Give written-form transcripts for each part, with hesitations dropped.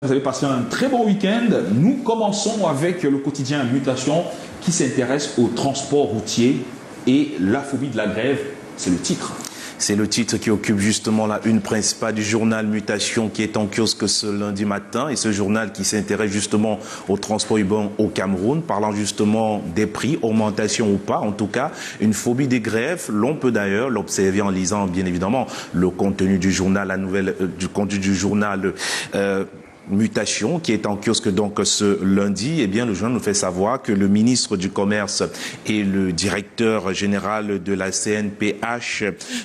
Vous avez passé un très bon week-end. Nous commençons avec le quotidien Mutation qui s'intéresse au transport routier et la phobie de la grève. C'est le titre. C'est le titre qui occupe justement la une principale du journal Mutation qui est en kiosque ce lundi matin. Et ce journal qui s'intéresse justement au transport urbain au Cameroun, parlant justement des prix, augmentation ou pas. En tout cas, une phobie des grèves. L'on peut d'ailleurs l'observer en lisant bien évidemment le contenu du journal, du contenu du journal Mutation, qui est en kiosque donc ce lundi. Eh bien, le journal nous fait savoir que le ministre du Commerce et le directeur général de la CNPH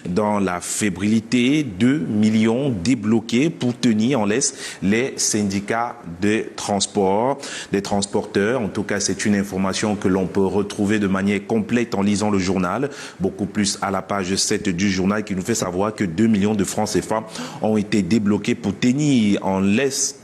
dans la fébrilité, 2 millions débloqués pour tenir en laisse les syndicats des transports, des transporteurs. En tout cas, c'est une information que l'on peut retrouver de manière complète en lisant le journal, beaucoup plus à la page 7 du journal qui nous fait savoir que 2 millions de francs CFA ont été débloqués pour tenir en laisse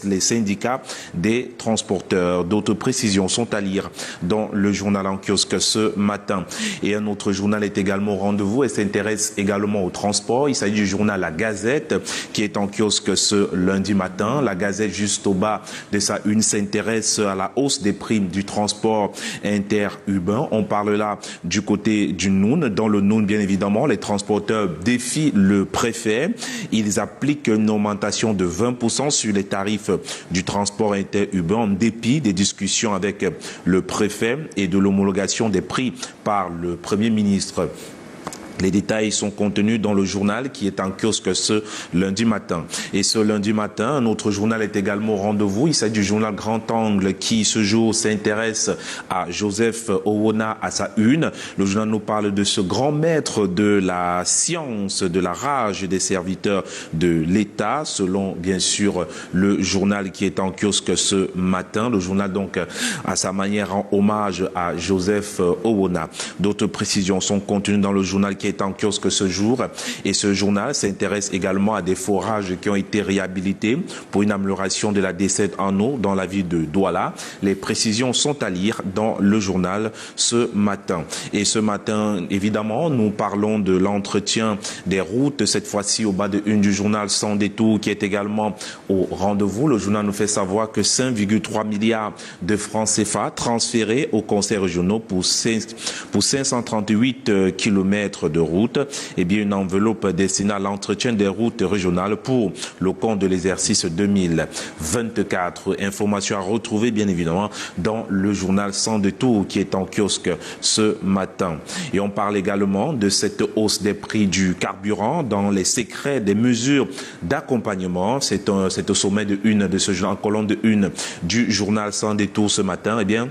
les syndicats des transporteurs. D'autres précisions sont à lire dans le journal en kiosque ce matin. Et un autre journal est également au rendez-vous et s'intéresse également au transport. Il s'agit du journal La Gazette qui est en kiosque ce lundi matin. La Gazette, juste au bas de sa une, s'intéresse à la hausse des primes du transport interurbain. On parle là du côté du Noun. Dans le Noun, bien évidemment, les transporteurs défient le préfet. Ils appliquent une augmentation de 20% sur les tarifs du transport interurbain en dépit des discussions avec le préfet et de l'homologation des prix par le Premier ministre. Les détails sont contenus dans le journal qui est en kiosque ce lundi matin. Et ce lundi matin, un autre journal est également au rendez-vous. Il s'agit du journal Grand Angle qui, ce jour, s'intéresse à Joseph Owona à sa une. Le journal nous parle de ce grand maître de la science, de la rage des serviteurs de l'État, selon, bien sûr, le journal qui est en kiosque ce matin. Le journal, donc, à sa manière, rend hommage à Joseph Owona. D'autres précisions sont contenues dans le journal qui est en kiosque ce jour. Et ce journal s'intéresse également à des forages qui ont été réhabilités pour une amélioration de la desserte en eau dans la ville de Douala. Les précisions sont à lire dans le journal ce matin. Et ce matin, évidemment, nous parlons de l'entretien des routes, cette fois-ci au bas de une du journal Sans Détour qui est également au rendez-vous. Le journal nous fait savoir que 5,3 milliards de francs CFA transférés aux conseils régionaux pour 538 kilomètres de route, et bien une enveloppe destinée à l'entretien des routes régionales pour le compte de l'exercice 2024. Information à retrouver bien évidemment dans le journal Sans Détour qui est en kiosque ce matin. Et on parle également de cette hausse des prix du carburant dans les secrets des mesures d'accompagnement. C'est au sommet de une de ce journal, en colonne de une du journal Sans Détour ce matin. Eh bien,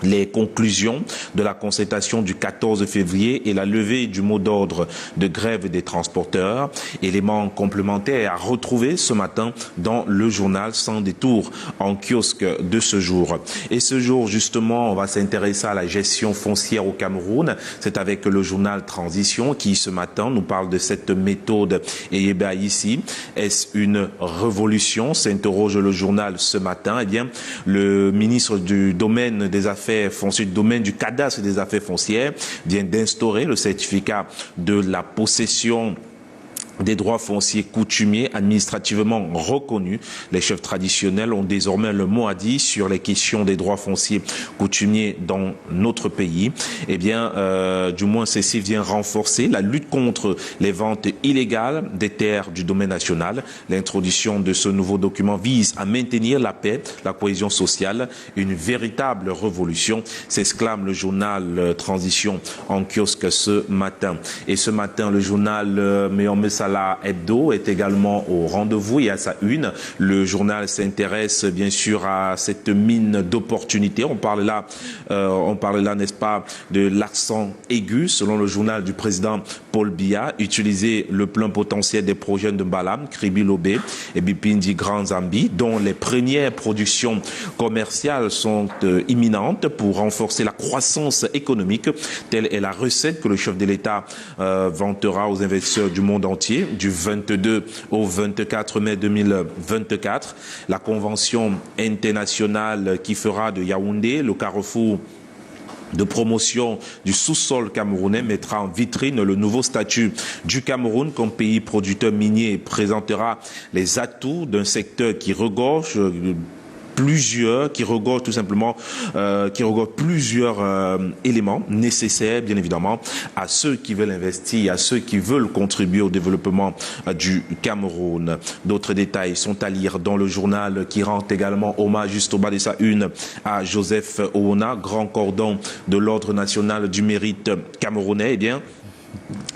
les conclusions de la concertation du 14 février et la levée du mot d'ordre de grève des transporteurs, éléments complémentaires à retrouver ce matin dans le journal Sans Détour en kiosque de ce jour. Et ce jour, justement, on va s'intéresser à la gestion foncière au Cameroun. C'est avec le journal Transition qui, ce matin, nous parle de cette méthode. Et bien ici, est-ce une révolution? S'interroge le journal ce matin. Eh bien, le ministre du domaine des affaires foncières, du domaine du cadastre des affaires foncières, vient d'instaurer le certificat de la possession des droits fonciers coutumiers administrativement reconnus. Les chefs traditionnels ont désormais le mot à dire sur les questions des droits fonciers coutumiers dans notre pays. Eh bien, du moins, ceci vient renforcer la lutte contre les ventes illégales des terres du domaine national. L'introduction de ce nouveau document vise à maintenir la paix, la cohésion sociale, une véritable révolution, s'exclame le journal Transition en kiosque ce matin. Et ce matin, le journal Salah Hebdo est également au rendez-vous et à sa une. Le journal s'intéresse bien sûr à cette mine d'opportunités. On parle là, n'est-ce pas, de l'accent aigu, selon le journal du président Paul Biya, utiliser le plein potentiel des projets de Mbalam, Kribi Lobé et Bipindi Grand Zambi, dont les premières productions commerciales sont imminentes pour renforcer la croissance économique. Telle est la recette que le chef de l'État vantera aux investisseurs du monde entier du 22 au 24 mai 2024. La convention internationale qui fera de Yaoundé le carrefour de promotion du sous-sol camerounais mettra en vitrine le nouveau statut du Cameroun comme pays producteur minier et présentera les atouts d'un secteur qui regorge tout simplement, qui regorge plusieurs éléments nécessaires, bien évidemment, à ceux qui veulent investir, à ceux qui veulent contribuer au développement du Cameroun. D'autres détails sont à lire dans le journal qui rend également hommage juste au bas de sa une à Joseph Oona, grand cordon de l'Ordre national du mérite camerounais. Eh bien,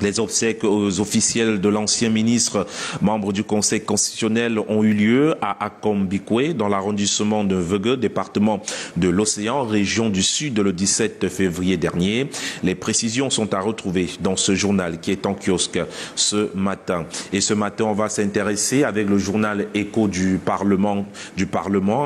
les obsèques aux officiels de l'ancien ministre, membre du Conseil constitutionnel, ont eu lieu à Akombikwe, dans l'arrondissement de Veugue, département de l'Océan, région du Sud, le 17 février dernier. Les précisions sont à retrouver dans ce journal qui est en kiosque ce matin. Et ce matin, on va s'intéresser avec le journal Écho du Parlement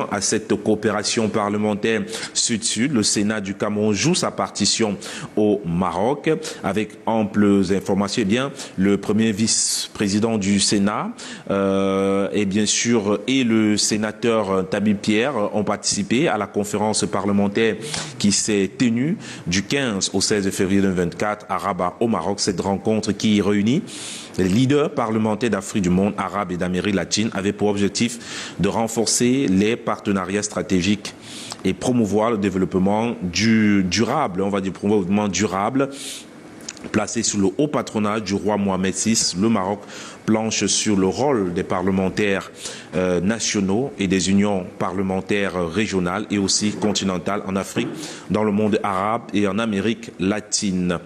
à cette coopération parlementaire Sud-Sud. Le Sénat du Cameroun joue sa partition au Maroc avec amples informations. Eh bien, le premier vice-président du Sénat et bien sûr et le sénateur Tabi Pierre ont participé à la conférence parlementaire qui s'est tenue du 15 au 16 février 2024 à Rabat au Maroc. Cette rencontre qui réunit les leaders parlementaires d'Afrique, du monde arabe et d'Amérique latine avait pour objectif de renforcer les partenariats stratégiques et promouvoir le développement durable, on va dire promouvoir le développement durable. Placé sous le haut patronage du roi Mohamed VI, le Maroc planche sur le rôle des parlementaires nationaux et des unions parlementaires régionales et aussi continentales en Afrique, dans le monde arabe et en Amérique latine.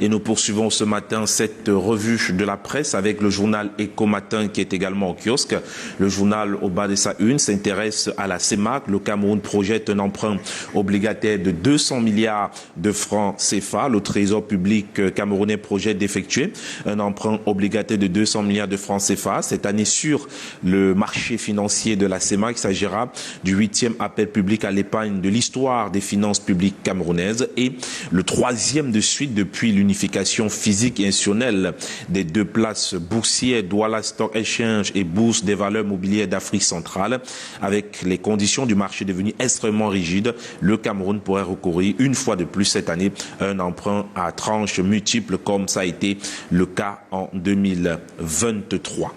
Et nous poursuivons ce matin cette revue de la presse avec le journal Écho Matin qui est également au kiosque. Le journal au bas de sa une s'intéresse à la CEMAC. Le Cameroun projette un emprunt obligataire de 200 milliards de francs CFA. Le Trésor public camerounais projette d'effectuer un emprunt obligataire de 200 milliards de francs CFA cette année sur le marché financier de la CEMAC. Il s'agira du 8e appel public à l'épargne de l'histoire des finances publiques camerounaises et le 3e de suite depuis l'unification physique et institutionnelle des deux places boursières Douala Stock Exchange et Bourse des valeurs mobilières d'Afrique centrale. Avec les conditions du marché devenues extrêmement rigides, le Cameroun pourrait recourir une fois de plus cette année à un emprunt à tranches multiples comme ça a été le cas en 2023.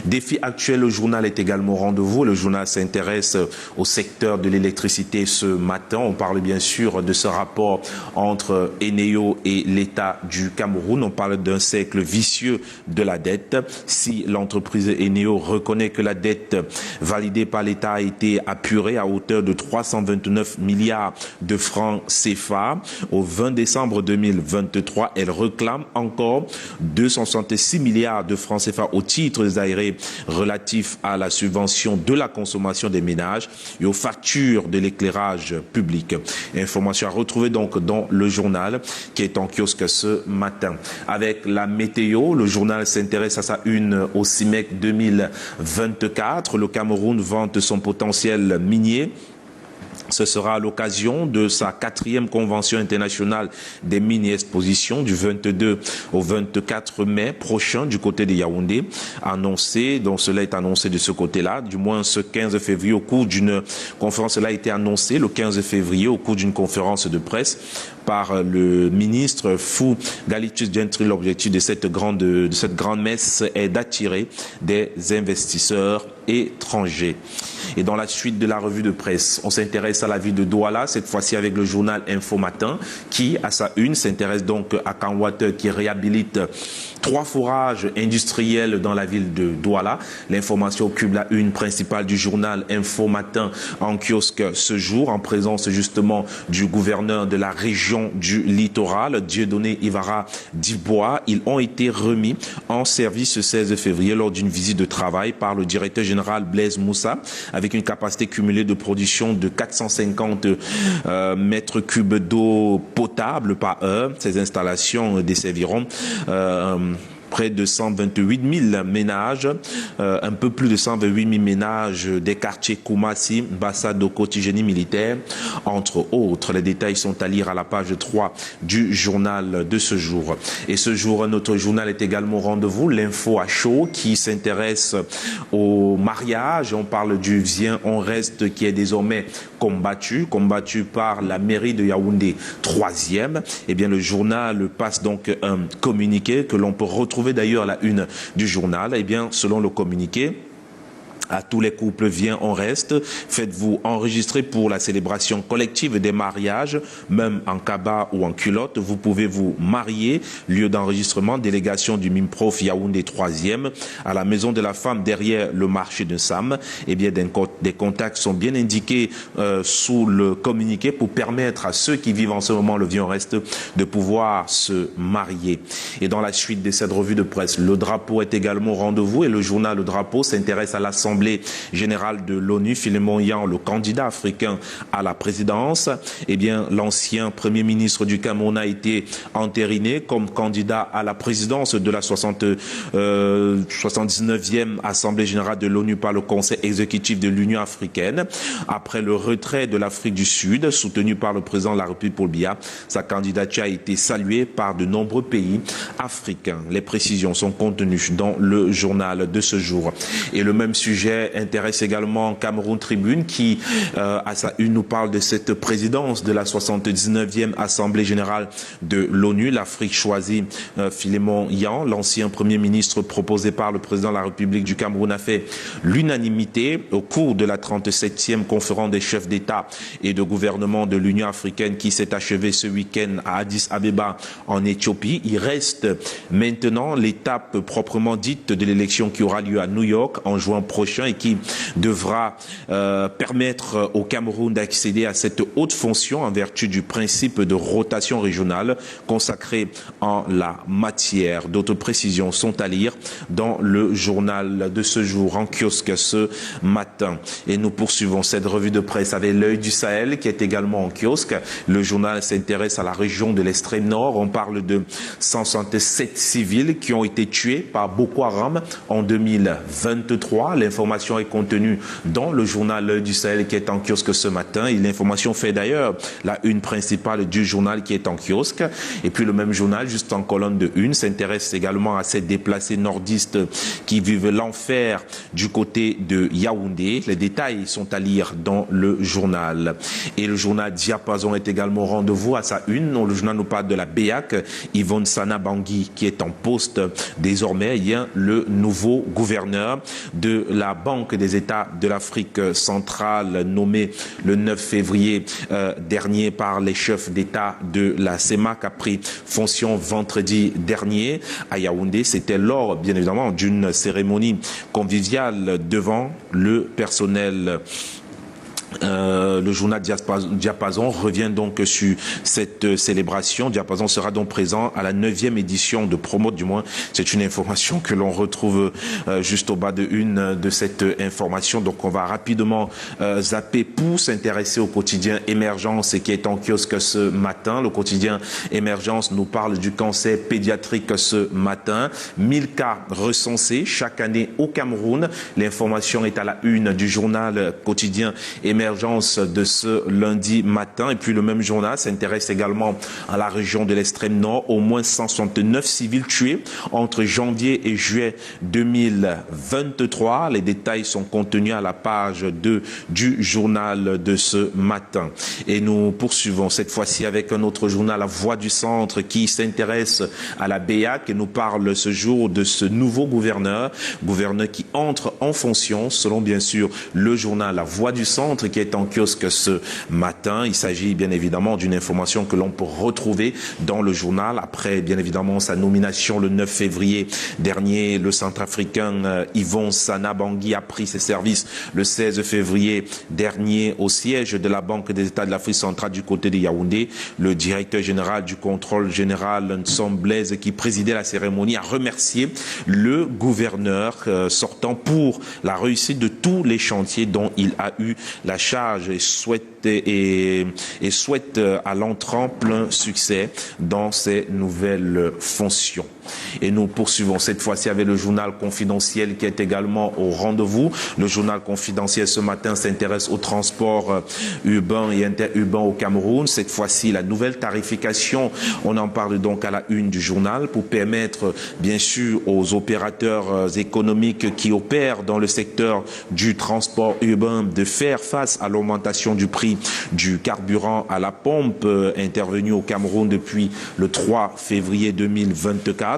Défi actuel, le journal est également au rendez-vous. Le journal s'intéresse au secteur de l'électricité ce matin. On parle bien sûr de ce rapport entre Eneo et l'État du Cameroun. On parle d'un cercle vicieux de la dette. Si l'entreprise Eneo reconnaît que la dette validée par l'État a été apurée à hauteur de 329 milliards de francs CFA, au 20 décembre 2023, elle réclame encore 266 milliards de francs CFA au titre des aérés relatifs à la subvention de la consommation des ménages et aux factures de l'éclairage public. Information à retrouver donc dans le journal qui est en kiosque ce matin. Avec la météo, le journal s'intéresse à sa une au CIMEC 2024. Le Cameroun vante son potentiel minier. Ce sera à l'occasion de sa 4e convention internationale des mines et expositions du 22 au 24 mai prochain du côté de Yaoundé. Annoncé, donc cela est annoncé de ce côté-là, du moins ce 15 février au cours d'une conférence, cela a été annoncé le 15 février au cours d'une conférence de presse par le ministre Fou Galitus Gentry. L'objectif de cette grande messe est d'attirer des investisseurs étrangers. Et dans la suite de la revue de presse, on s'intéresse à la ville de Douala, cette fois-ci avec le journal Info Matin, qui, à sa une, s'intéresse donc à Canwater qui réhabilite 3 forages industriels dans la ville de Douala. L'information occupe la une principale du journal Info Matin en kiosque ce jour, en présence justement du gouverneur de la région du littoral, Dieudonné Ivara Dibois. Ils ont été remis en service le 16 février lors d'une visite de travail par le directeur général Blaise Moussa, avec une capacité cumulée de production de 450 mètres cubes d'eau potable par heure. Ces installations desserviront près de 128 000 ménages, un peu plus de 128 000 ménages des quartiers Koumassi, Bassadoko, Tijeni militaire, entre autres. Les détails sont à lire à la page 3 du journal de ce jour. Et ce jour, notre journal est également au rendez-vous, l'info à chaud, qui s'intéresse au mariage. On parle du Viens, on reste, qui est désormais combattu par la mairie de Yaoundé 3e. Eh bien, le journal passe donc un communiqué que l'on peut retrouver d'ailleurs à la une du journal. Eh bien, selon le communiqué, à tous les couples, viens, on reste. Faites-vous enregistrer pour la célébration collective des mariages, même en cabas ou en culotte. Vous pouvez vous marier. Lieu d'enregistrement, délégation du MIMPROF Yaoundé 3e, à la maison de la femme derrière le marché de Sam. Eh bien, des contacts sont bien indiqués sous le communiqué pour permettre à ceux qui vivent en ce moment le viens, on reste de pouvoir se marier. Et dans la suite de cette revue de presse, le drapeau est également au rendez-vous et le journal Le Drapeau s'intéresse à l'Assemblée générale de l'ONU. Philemon Yan, le candidat africain à la présidence, eh bien, l'ancien premier ministre du Cameroun a été entériné comme candidat à la présidence de la 79e Assemblée générale de l'ONU par le Conseil exécutif de l'Union africaine. Après le retrait de l'Afrique du Sud, soutenu par le président de la République Paul Biya, sa candidature a été saluée par de nombreux pays africains. Les précisions sont contenues dans le journal de ce jour. Et le même sujet intéresse également Cameroun Tribune qui, à sa une, nous parle de cette présidence de la 79e Assemblée générale de l'ONU. L'Afrique choisit Philemon Yan, l'ancien premier ministre proposé par le président de la République du Cameroun, a fait l'unanimité au cours de la 37e conférence des chefs d'État et de gouvernement de l'Union africaine qui s'est achevée ce week-end à Addis Abeba en Éthiopie. Il reste maintenant l'étape proprement dite de l'élection qui aura lieu à New York en juin prochain et qui devra permettre au Cameroun d'accéder à cette haute fonction en vertu du principe de rotation régionale consacré en la matière. D'autres précisions sont à lire dans le journal de ce jour en kiosque ce matin. Et nous poursuivons cette revue de presse avec l'œil du Sahel qui est également en kiosque. Le journal s'intéresse à la région de l'extrême nord. On parle de 167 civils qui ont été tués par Boko Haram en 2023. L'information est contenue dans le journal L'Œil du Sahel qui est en kiosque ce matin. Et l'information fait d'ailleurs la une principale du journal qui est en kiosque. Et puis le même journal, juste en colonne de une, s'intéresse également à ces déplacés nordistes qui vivent l'enfer du côté de Yaoundé. Les détails sont à lire dans le journal. Et le journal Diapason est également au rendez-vous à sa une. Le journal nous parle de la BEAC, Yvonne Sana Bangui qui est en poste désormais. Il y a le nouveau gouverneur de la Banque des États de l'Afrique centrale, nommé le 9 février dernier par les chefs d'État de la CEMAC, a pris fonction vendredi dernier à Yaoundé. C'était lors, bien évidemment, d'une cérémonie conviviale devant le personnel. Le journal Diapason revient donc sur cette célébration. Diapason sera donc présent à la 9e édition de Promote, du moins c'est une information que l'on retrouve juste au bas de une de cette information. Donc on va rapidement zapper pour s'intéresser au quotidien Émergence qui est en kiosque ce matin. Le quotidien Émergence nous parle du cancer pédiatrique ce matin. 1000 cas recensés chaque année au Cameroun. L'information est à la une du journal quotidien Émergence de ce lundi matin. Et puis le même journal s'intéresse également à la région de l'extrême nord. Au moins 169 civils tués entre janvier et juillet 2023. Les détails sont contenus à la page 2 du journal de ce matin. Et nous poursuivons cette fois-ci avec un autre journal, La Voix du Centre, qui s'intéresse à la BEAC et nous parle ce jour de ce nouveau gouverneur qui entre en fonction, selon bien sûr le journal La Voix du Centre, qui est en kiosque ce matin. Il s'agit bien évidemment d'une information que l'on peut retrouver dans le journal. Après, bien évidemment, sa nomination le 9 février dernier, le centrafricain Yvon Sana Bangui a pris ses services le 16 février dernier au siège de la Banque des États de l'Afrique centrale du côté de Yaoundé. Le directeur général du contrôle général, Nsom Blaise, qui présidait la cérémonie, a remercié le gouverneur sortant pour la réussite de tous les chantiers dont il a eu la à charge et souhaite à l'entrant plein succès dans ses nouvelles fonctions. Et nous poursuivons cette fois-ci avec le journal confidentiel qui est également au rendez-vous. Le journal confidentiel ce matin s'intéresse au transport urbain et interurbain au Cameroun. Cette fois-ci, la nouvelle tarification, on en parle donc à la une du journal pour permettre bien sûr aux opérateurs économiques qui opèrent dans le secteur du transport urbain de faire face à l'augmentation du prix du carburant à la pompe intervenu au Cameroun depuis le 3 février 2024.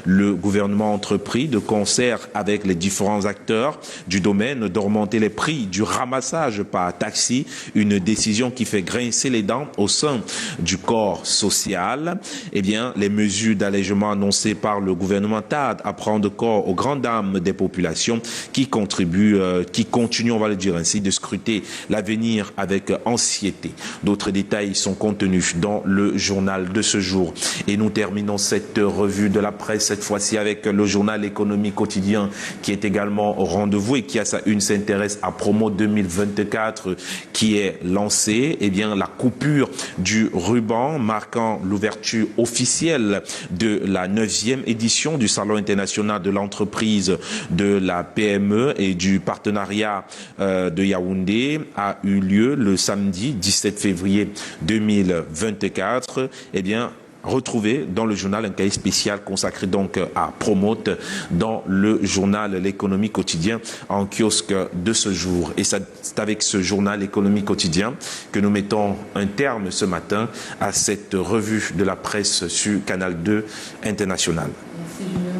Le gouvernement a entrepris de concert avec les différents acteurs du domaine d'augmenter les prix du ramassage par taxi, une décision qui fait grincer les dents au sein du corps social. Eh bien, les mesures d'allègement annoncées par le gouvernement tardent à prendre corps aux grandes dames des populations qui continuent, on va le dire ainsi, de scruter l'avenir avec anxiété. D'autres détails sont contenus dans le journal de ce jour. Et nous terminons cette revue de la presse, cette fois-ci avec le journal Économie Quotidien qui est également au rendez-vous et qui à sa une s'intéresse à Promo 2024 qui est lancé. Eh bien, la coupure du ruban marquant l'ouverture officielle de la 9e édition du Salon international de l'entreprise, de la PME et du partenariat de Yaoundé a eu lieu le samedi 17 février 2024. Eh bien, retrouvez dans le journal un cahier spécial consacré donc à Promote dans le journal L'économie quotidien en kiosque de ce jour. Et c'est avec ce journal L'économie quotidien que nous mettons un terme ce matin à cette revue de la presse sur Canal 2 International. Merci Julien.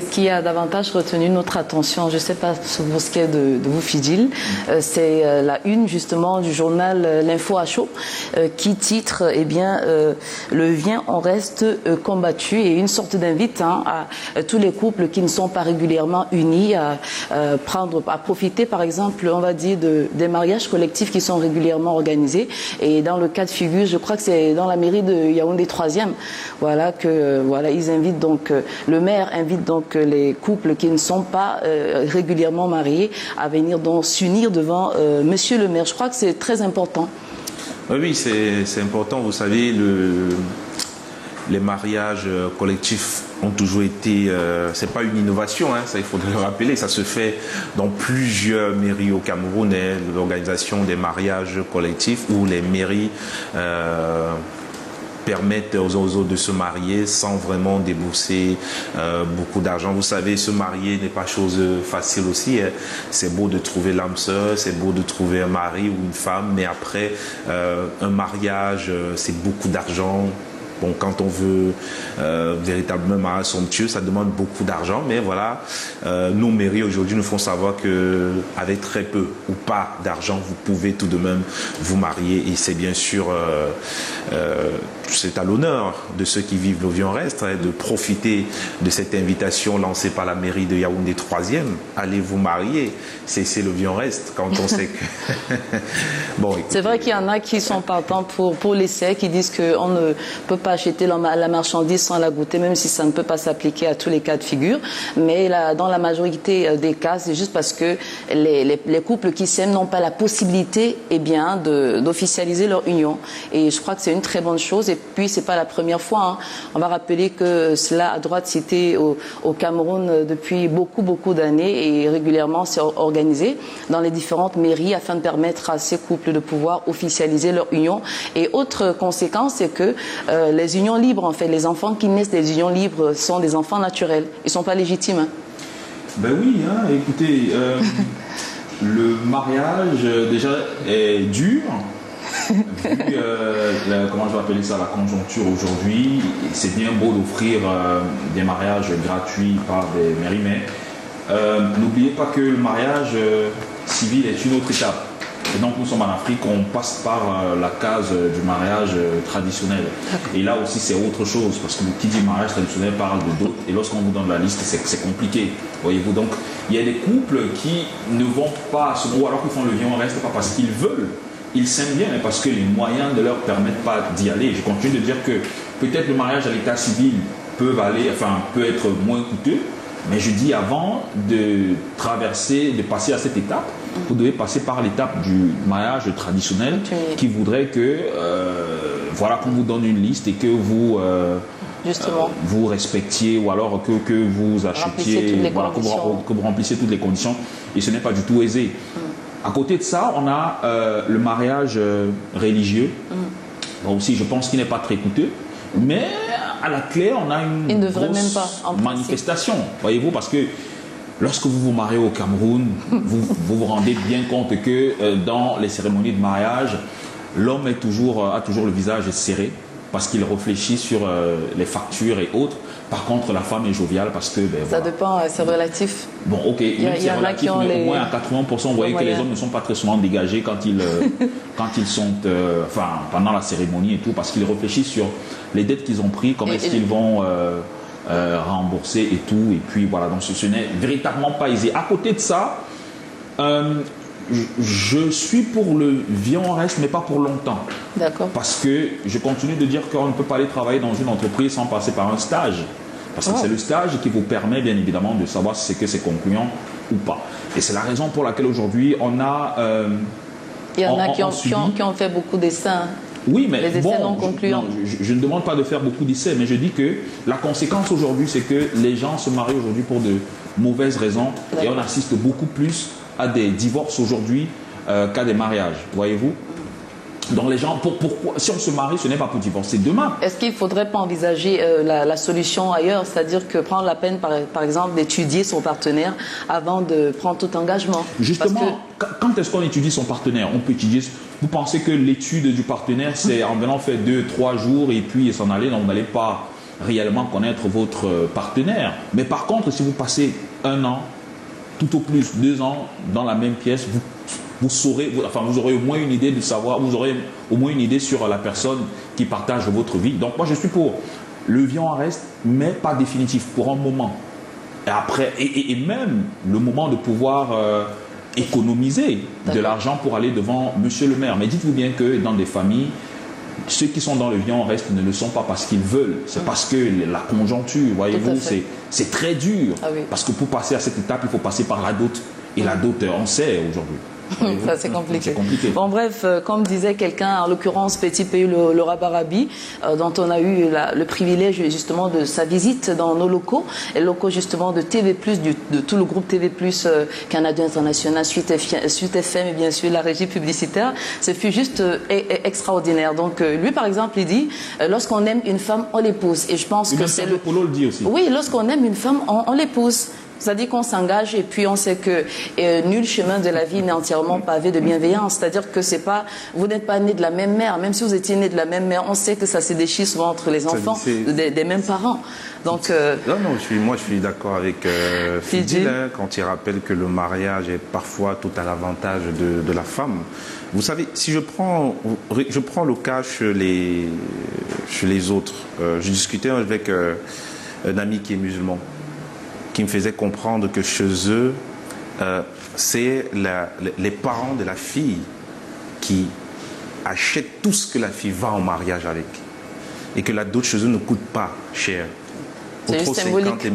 Ce qui a davantage retenu notre attention, je ne sais pas pour ce qui est de vous, Fidil, c'est la une justement du journal L'Info à chaud qui titre le vient, on reste combattu, et une sorte d'invite à tous les couples qui ne sont pas régulièrement unis à profiter par exemple, on va dire, des mariages collectifs qui sont régulièrement organisés. Et dans le cas de figure, je crois que c'est dans la mairie de Yaoundé 3e, ils invitent donc, le maire invite donc les couples qui ne sont pas régulièrement mariés à venir donc s'unir devant Monsieur le maire. Je crois que c'est très important. Oui, c'est important. Vous savez, les mariages collectifs ont toujours été, c'est pas une innovation, hein, ça il faudrait le rappeler, ça se fait dans plusieurs mairies au Cameroun, hein, l'organisation des mariages collectifs où les mairies permettent aux autres de se marier sans vraiment débourser beaucoup d'argent. Vous savez, se marier n'est pas chose facile aussi, hein. C'est beau de trouver l'âme sœur, c'est beau de trouver un mari ou une femme, mais après, un mariage, c'est beaucoup d'argent. Bon, quand on veut véritablement un mariage somptueux, ça demande beaucoup d'argent. Mais voilà, nos mairies aujourd'hui nous font savoir qu'avec très peu ou pas d'argent, vous pouvez tout de même vous marier. Et c'est bien sûr, c'est à l'honneur de ceux qui vivent l'Ovion-Reste, hein, de profiter de cette invitation lancée par la mairie de Yaoundé 3e. Allez vous marier, c'est l'Ovion-Reste quand on sait que... Bon, c'est vrai qu'il y en a qui sont partants pour l'essai, qui disent qu'on ne peut pas acheter la marchandise sans la goûter, même si ça ne peut pas s'appliquer à tous les cas de figure. Mais là, dans la majorité des cas, c'est juste parce que les couples qui s'aiment n'ont pas la possibilité d'officialiser leur union. Et je crois que c'est une très bonne chose. Et puis, c'est pas la première fois, hein. On va rappeler que cela a droit de citer au Cameroun depuis beaucoup d'années, et régulièrement c'est organisé dans les différentes mairies afin de permettre à ces couples de pouvoir officialiser leur union. Et autre conséquence, c'est que les unions libres, en fait, les enfants qui naissent des unions libres sont des enfants naturels. Ils ne sont pas légitimes. Hein. Ben oui, hein, écoutez, le mariage déjà est dur. Vu, comment je vais appeler ça, la conjoncture aujourd'hui, c'est bien beau d'offrir des mariages gratuits par des mairies, mais n'oubliez pas que le mariage civil est une autre étape. Et donc nous sommes en Afrique, on passe par la case du mariage traditionnel. Et là aussi c'est autre chose, parce que qui dit mariage traditionnel parle de dot, et lorsqu'on vous donne la liste, c'est compliqué. Voyez-vous, donc il y a des couples qui ne vont pas à ce moment, alors qu'ils font le vion, reste pas parce qu'ils veulent. Ils s'aiment bien, mais parce que les moyens ne leur permettent pas d'y aller. Je continue de dire que peut-être le mariage à l'état civil peut être moins coûteux, Mais je dis, avant de passer à cette étape, vous devez passer par l'étape du mariage traditionnel qui voudrait que, voilà, qu'on vous donne une liste et que vous, vous respectiez ou alors que vous achetiez, voilà, que vous remplissiez toutes les conditions. Et ce n'est pas du tout aisé. À côté de ça, on a le mariage religieux. Bon, aussi, je pense qu'il n'est pas très coûteux. Mais à la clé, on a une grosse manifestation, voyez-vous, parce que lorsque vous vous mariez au Cameroun, vous vous rendez bien compte que dans les cérémonies de mariage, l'homme a toujours le visage serré parce qu'il réfléchit sur les factures et autres. Par contre, la femme est joviale parce que... ça dépend, c'est relatif. Bon, ok, c'est relatif, mais au moins à 80%, vous voyez que les hommes ne sont pas très souvent dégagés quand ils sont... pendant la cérémonie et tout, parce qu'ils réfléchissent sur les dettes qu'ils ont prises, comment est-ce qu'ils vont rembourser et tout. Et puis voilà, donc ce n'est véritablement pas aisé. À côté de ça, je suis pour le viens en reste, mais pas pour longtemps. D'accord. Parce que je continue de dire qu'on ne peut pas aller travailler dans une entreprise sans passer par un stage. Parce que c'est le stage qui vous permet bien évidemment de savoir si c'est concluant ou pas. Et c'est la raison pour laquelle aujourd'hui on a... il y en a qui ont fait beaucoup d'essais. Oui, mais les essais non concluants. Je ne demande pas de faire beaucoup d'essais, mais je dis que la conséquence aujourd'hui, c'est que les gens se marient aujourd'hui pour de mauvaises raisons. Et on assiste beaucoup plus à des divorces aujourd'hui qu'à des mariages, voyez-vous. Donc les gens, pourquoi, si on se marie, ce n'est pas pour divorcer demain. Est-ce qu'il ne faudrait pas envisager la solution ailleurs, c'est-à-dire que prendre la peine, par exemple, d'étudier son partenaire avant de prendre tout engagement? Justement, quand est-ce qu'on étudie son partenaire? On peut étudier. Vous pensez que l'étude du partenaire, c'est en venant faire 2-3 jours et puis s'en aller, donc vous n'allez pas réellement connaître votre partenaire. Mais par contre, si vous passez 1 an, tout au plus 2 ans dans la même pièce, vous aurez au moins une idée de savoir, vous aurez au moins une idée sur la personne qui partage votre vie. Donc moi je suis pour le viens en reste, mais pas définitif, pour un moment. Et après, et même le moment de pouvoir économiser de l'argent pour aller devant monsieur le maire. Mais dites-vous bien que dans des familles, ceux qui sont dans le viens en reste ne le sont pas parce qu'ils veulent, c'est parce que la conjoncture, voyez-vous, c'est très dur. Ah oui. Parce que pour passer à cette étape, il faut passer par la dot. Et la dot, on sait aujourd'hui. Ça, c'est compliqué. Bon, bref, comme disait quelqu'un, en l'occurrence, Petit Pays, le Rabarabi, dont on a eu le privilège justement de sa visite dans nos locaux, les locaux justement de TV+, de tout le groupe TV+, Canada International, Suite FM et bien sûr la régie publicitaire. Ce fut juste extraordinaire. Donc, lui, par exemple, il dit, lorsqu'on aime une femme, on l'épouse. Et je pense que c'est le... Polo le dit aussi. Oui, lorsqu'on aime une femme, on l'épouse. C'est-à-dire qu'on s'engage et puis on sait que nul chemin de la vie n'est entièrement pavé de bienveillance. C'est-à-dire que c'est pas, vous n'êtes pas né de la même mère. Même si vous étiez né de la même mère, on sait que ça se déchire souvent entre les enfants des mêmes parents. Donc, moi je suis d'accord avec Fidil quand il rappelle que le mariage est parfois tout à l'avantage de la femme. Vous savez, si je prends le cas chez les autres, je discutais avec un ami qui est musulman, qui me faisait comprendre que chez eux, c'est les parents de la fille qui achètent tout ce que la fille va en mariage avec. Et que la dot chez eux ne coûte pas cher. C'est Autour 50 000.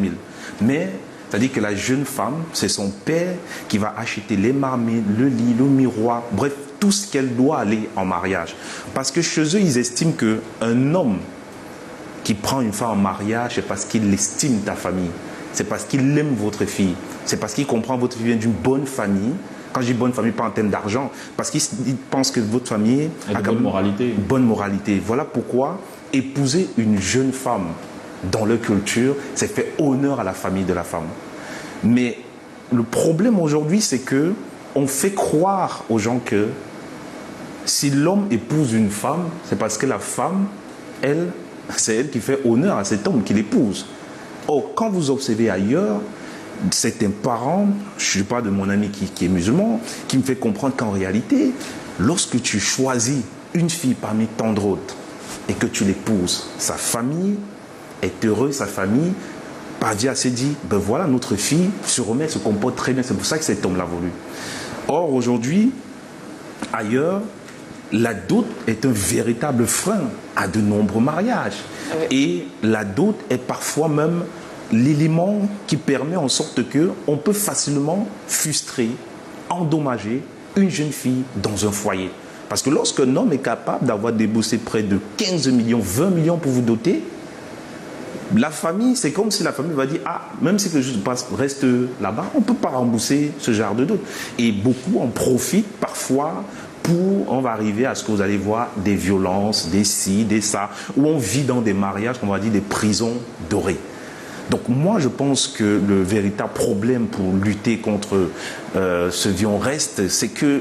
Mais, c'est-à-dire que la jeune femme, c'est son père qui va acheter les marmites, le lit, le miroir, bref, tout ce qu'elle doit aller en mariage. Parce que chez eux, ils estiment qu'un homme qui prend une femme en mariage, c'est parce qu'il estime ta famille. C'est parce qu'il aime votre fille. C'est parce qu'il comprend que votre fille vient d'une bonne famille. Quand je dis bonne famille, pas en termes d'argent. Parce qu'il pense que votre famille a une bonne moralité. Voilà pourquoi épouser une jeune femme dans leur culture, c'est faire honneur à la famille de la femme. Mais le problème aujourd'hui, c'est que on fait croire aux gens que si l'homme épouse une femme, c'est parce que la femme, c'est elle qui fait honneur à cet homme qui l'épouse. Or, quand vous observez ailleurs, certains parents, je parle de mon ami qui est musulman, qui me fait comprendre qu'en réalité, lorsque tu choisis une fille parmi tant d'autres et que tu l'épouses, sa famille est heureuse, sa famille, par Dieu, s'est dit, ben voilà, notre fille se remet, se comporte très bien, c'est pour ça que cet homme l'a voulu. Or, aujourd'hui, ailleurs, la dot est un véritable frein à de nombreux mariages. Oui. Et la dot est parfois même l'élément qui permet en sorte qu'on peut facilement frustrer, endommager une jeune fille dans un foyer. Parce que lorsqu'un homme est capable d'avoir déboursé près de 15 millions, 20 millions pour vous doter, la famille, c'est comme si la famille va dire, ah, même si quelque chose reste là-bas, on ne peut pas rembourser ce genre de dot. Et beaucoup en profitent parfois pour, on va arriver à ce que vous allez voir, des violences, des ci, des ça, où on vit dans des mariages, on va dire des prisons dorées. Donc moi, je pense que le véritable problème pour lutter contre ce viol reste, c'est que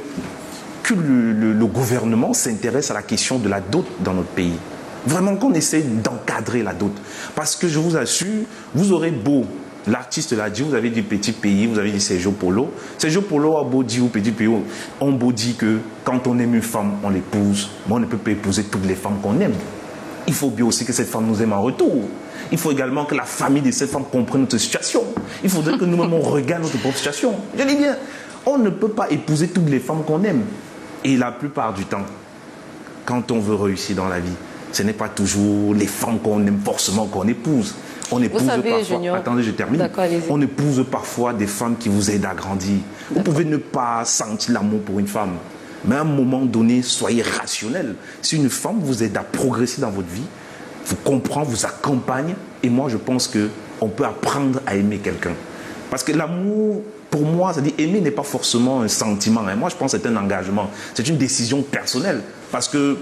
le gouvernement s'intéresse à la question de la dot dans notre pays. Vraiment qu'on essaie d'encadrer la dot. Parce que je vous assure, vous aurez beau, l'artiste l'a dit, vous avez dit petit pays, vous avez dit Sergio Polo. Sergio Polo a beau dire au petit pays, on beau dit que quand on aime une femme, on l'épouse. Mais on ne peut pas épouser toutes les femmes qu'on aime. Il faut bien aussi que cette femme nous aime en retour. Il faut également que la famille de cette femme comprenne notre situation. Il faudrait que nous-mêmes on regarde notre propre situation. Je dis bien, on ne peut pas épouser toutes les femmes qu'on aime. Et la plupart du temps, quand on veut réussir dans la vie, ce n'est pas toujours les femmes qu'on aime forcément qu'on épouse. On épouse parfois, Junior, attendez, je termine. On épouse parfois des femmes qui vous aident à grandir. Vous pouvez ne pas sentir l'amour pour une femme, mais à un moment donné, soyez rationnel. Si une femme vous aide à progresser dans votre vie, vous comprend, vous accompagne, et moi je pense qu'on peut apprendre à aimer quelqu'un. Parce que l'amour, pour moi, c'est-à-dire aimer n'est pas forcément un sentiment. Hein. Moi je pense que c'est un engagement, c'est une décision personnelle. Parce que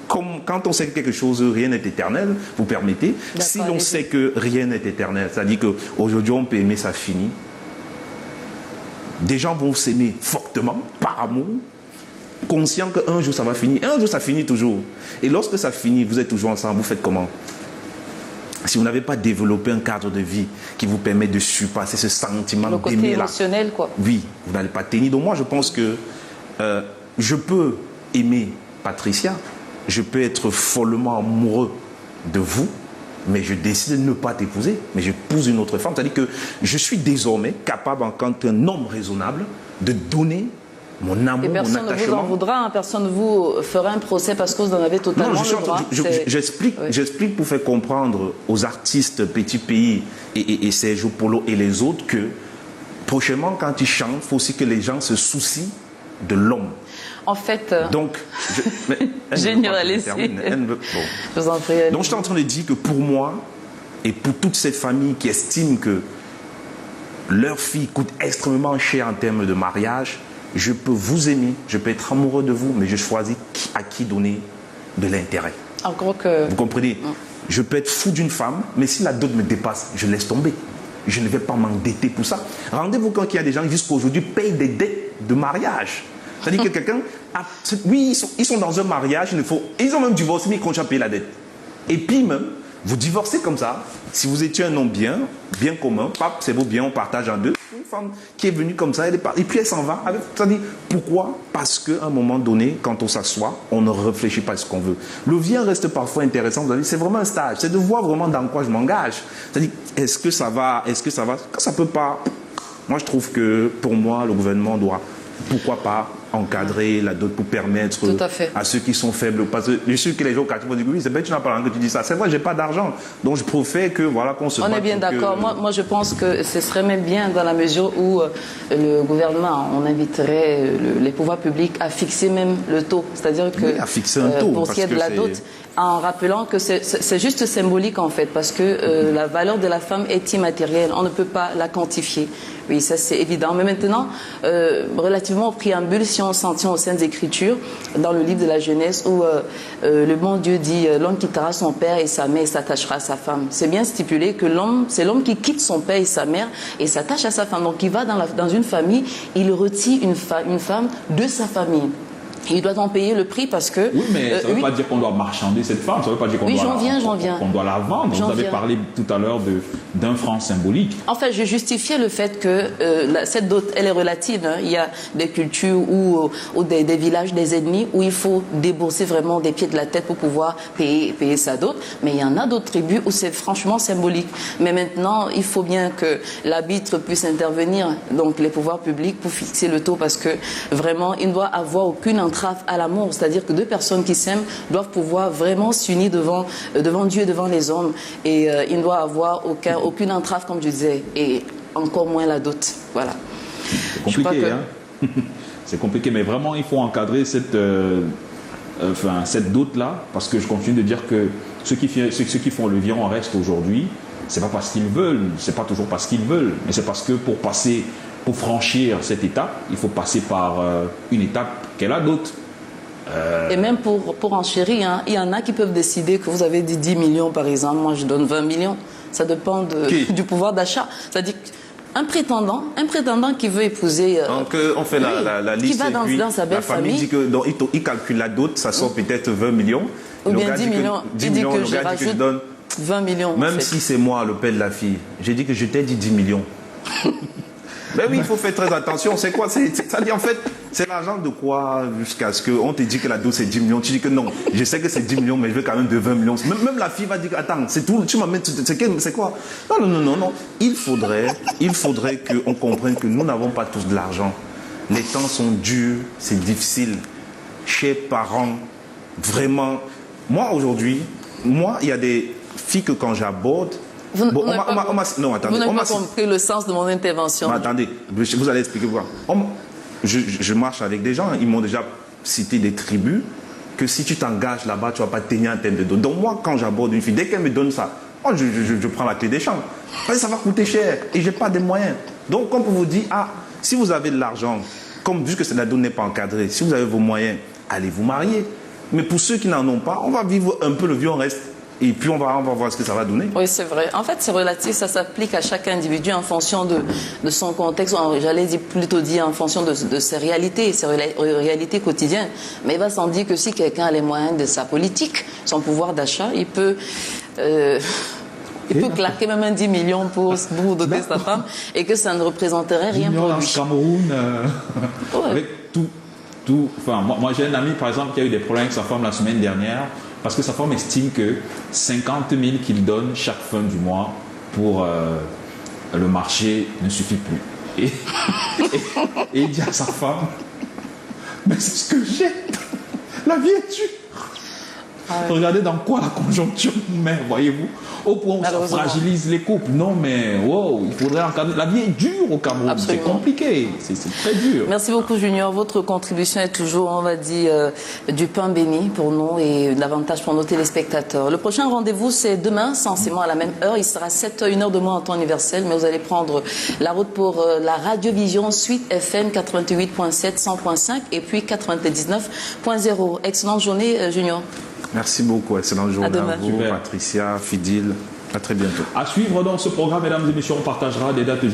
quand on sait que quelque chose, rien n'est éternel, vous permettez, si l'on sait que rien n'est éternel, c'est-à-dire qu'aujourd'hui on peut aimer, ça finit. Des gens vont s'aimer fortement, par amour, conscient qu'un jour ça va finir. Un jour ça finit toujours. Et lorsque ça finit, vous êtes toujours ensemble, vous faites comment? Si vous n'avez pas développé un cadre de vie qui vous permet de surpasser ce sentiment d'aimer là. Le côté émotionnel, quoi. Oui, vous n'allez pas tenir. Donc moi je pense que je peux aimer Patricia, je peux être follement amoureux de vous, mais je décide de ne pas t'épouser, mais j'épouse une autre femme. C'est-à-dire que je suis désormais capable, en tant qu'un homme raisonnable, de donner mon amour, mon attachement. Et personne ne vous en voudra, hein, personne ne vous fera un procès parce que vous en avez totalement le droit. J'explique pour faire comprendre aux artistes Petit Pays et Sergio Polo et les autres que prochainement, quand ils chantent, il faut aussi que les gens se soucient de l'homme. En fait... Donc, Junior, allez-y. Bon. Je vous en prie. Donc, je suis en train de dire que pour moi, et pour toutes ces familles qui estiment que leur fille coûte extrêmement cher en termes de mariage, je peux vous aimer, je peux être amoureux de vous, mais je choisis à qui donner de l'intérêt. Encore que... Vous comprenez? Je peux être fou d'une femme, mais si la dot me dépasse, je laisse tomber. Je ne vais pas m'endetter pour ça. Rendez-vous compte qu'il y a des gens qui jusqu'à aujourd'hui payent des dettes de mariage. C'est-à-dire que quelqu'un, oui, ils sont dans un mariage, ils ont même divorcé, mais ils continuent à payer la dette. Et puis même, vous divorcez comme ça, si vous étiez un homme bien commun, c'est vos biens, on partage en deux. Une femme qui est venue comme ça, et puis elle s'en va. C'est-à-dire, pourquoi? Parce qu'à un moment donné, quand on s'assoit, on ne réfléchit pas à ce qu'on veut. Le vieux reste parfois intéressant, vous avez dit, c'est vraiment un stage, c'est de voir vraiment dans quoi je m'engage. C'est-à-dire, est-ce que ça va? Quand ça peut pas, moi je trouve que pour moi, le gouvernement doit, pourquoi pas, encadrer la dot pour permettre à ceux qui sont faibles. Parce que je suis que les gens quand vont dire oui, c'est bien, tu n'as pas l'argent que tu dis ça. C'est vrai, j'ai pas d'argent. Donc je préfère que voilà qu'on se batte. On est bien d'accord. Moi je pense que ce serait même bien dans la mesure où le gouvernement, on inviterait les pouvoirs publics à fixer même le taux. C'est-à-dire que à fixer un taux, pour ce qui est de la dot, en rappelant que c'est juste symbolique en fait, parce que la valeur de la femme est immatérielle. On ne peut pas la quantifier. Oui, ça c'est évident. Mais maintenant, relativement au préambule, si on s'en tient aux Saintes Écritures, dans le livre de la Genèse, où le bon Dieu dit « l'homme quittera son père et sa mère et s'attachera à sa femme ». C'est bien stipulé que c'est l'homme qui quitte son père et sa mère et s'attache à sa femme. Donc il va dans une famille, il retire une femme de sa famille. Il doit en payer le prix parce que... Oui, mais ça ne veut pas dire qu'on doit marchander cette femme, ça ne veut pas dire qu'on doit la vendre. Vous avez parlé tout à l'heure d'un franc symbolique. En fait, je justifiais le fait que cette dot, elle est relative. Hein. Il y a des cultures ou des villages, des ethnies, où il faut débourser vraiment des pieds de la tête pour pouvoir payer sa dot. Mais il y en a d'autres tribus où c'est franchement symbolique. Mais maintenant, il faut bien que l'arbitre puisse intervenir, donc les pouvoirs publics, pour fixer le taux, parce que vraiment, il ne doit avoir aucune entrave à l'amour. C'est-à-dire que deux personnes qui s'aiment doivent pouvoir vraiment s'unir devant Dieu et devant les hommes. Et il ne doit avoir aucune entrave, comme je disais, et encore moins la dot. Voilà. C'est compliqué, hein. C'est compliqué, mais vraiment, il faut encadrer cette dot-là, parce que je continue de dire que ceux qui font le virement reste aujourd'hui, c'est pas parce qu'ils veulent, c'est pas toujours parce qu'ils veulent, mais c'est parce que pour franchir cette étape, il faut passer par une étape qu'est la dot. Et même pour enchérir, hein, il y en a qui peuvent décider que vous avez dit 10 millions par exemple, moi je donne 20 millions. Ça dépend du pouvoir d'achat. C'est-à-dire un prétendant qui veut épouser... Donc on fait la liste, qui va dans sa belle la famille dit que donc, il calcule la dot, ça sort peut-être 20 millions. Ou bien 10 millions. Il dit que je rajoute 20 millions. Même si c'est moi le père de la fille, j'ai dit que je t'ai dit 10 millions. Mais oui, il faut faire très attention. C'est quoi? Ça dit en fait, c'est l'argent de quoi jusqu'à ce qu'on te dit que la dot c'est 10 millions. Tu dis que non, je sais que c'est 10 millions, mais je veux quand même de 20 millions. Même la fille va dire, attends, c'est tout, tu m'amènes, c'est quoi? Non. Il faudrait qu'on comprenne que nous n'avons pas tous de l'argent. Les temps sont durs, c'est difficile. Chers parents, vraiment. Moi aujourd'hui, il y a des filles que quand j'aborde, vous n'avez pas compris le sens de mon intervention. Attendez, vous allez expliquer pourquoi. Je marche avec des gens, ils m'ont déjà cité des tribus, que si tu t'engages là-bas, tu ne vas pas tenir un thème de dos. Donc moi, quand j'aborde une fille, dès qu'elle me donne ça, je prends la clé des chambres. Parce que ça va coûter cher et je n'ai pas de moyens. Donc comme on vous dit, si vous avez de l'argent, comme vu que la dot n'est pas encadrée, si vous avez vos moyens, allez vous marier. Mais pour ceux qui n'en ont pas, on va vivre un peu le vieux, on reste. Et puis on va voir ce que ça va donner. Oui, c'est vrai. En fait, c'est relatif, ça s'applique à chaque individu en fonction de son contexte, j'allais plutôt dire en fonction de ses réalités quotidiennes. Mais il va sans dire que si quelqu'un a les moyens de sa politique, son pouvoir d'achat, il peut claquer même un 10 millions pour doter sa femme et que ça ne représenterait rien pour lui. Au Cameroun, avec tout. Enfin, moi j'ai un ami par exemple qui a eu des problèmes avec sa femme la semaine dernière. Parce que sa femme estime que 50 000 qu'il donne chaque fin du mois pour le marché ne suffit plus. Et il dit à sa femme, mais c'est ce que j'ai. La vie est dure. Regardez dans quoi la conjoncture nous met, voyez-vous. Au point où ça fragilise les couples. Non, mais wow, il faudrait encadrer. La vie est dure au Cameroun. C'est compliqué. C'est très dur. Merci beaucoup, Junior. Votre contribution est toujours, on va dire, du pain béni pour nous et davantage pour nos téléspectateurs. Le prochain rendez-vous, c'est demain, censément à la même heure. Il sera 7h, 1h de moins en temps universel, mais vous allez prendre la route pour la Radiovision Suite FM 88.7, 100.5 et puis 99.0. Excellente journée, Junior. Merci beaucoup. Excellente journée à vous, Patricia, Fidil. À très bientôt. À suivre dans ce programme, mesdames et messieurs, on partagera des dates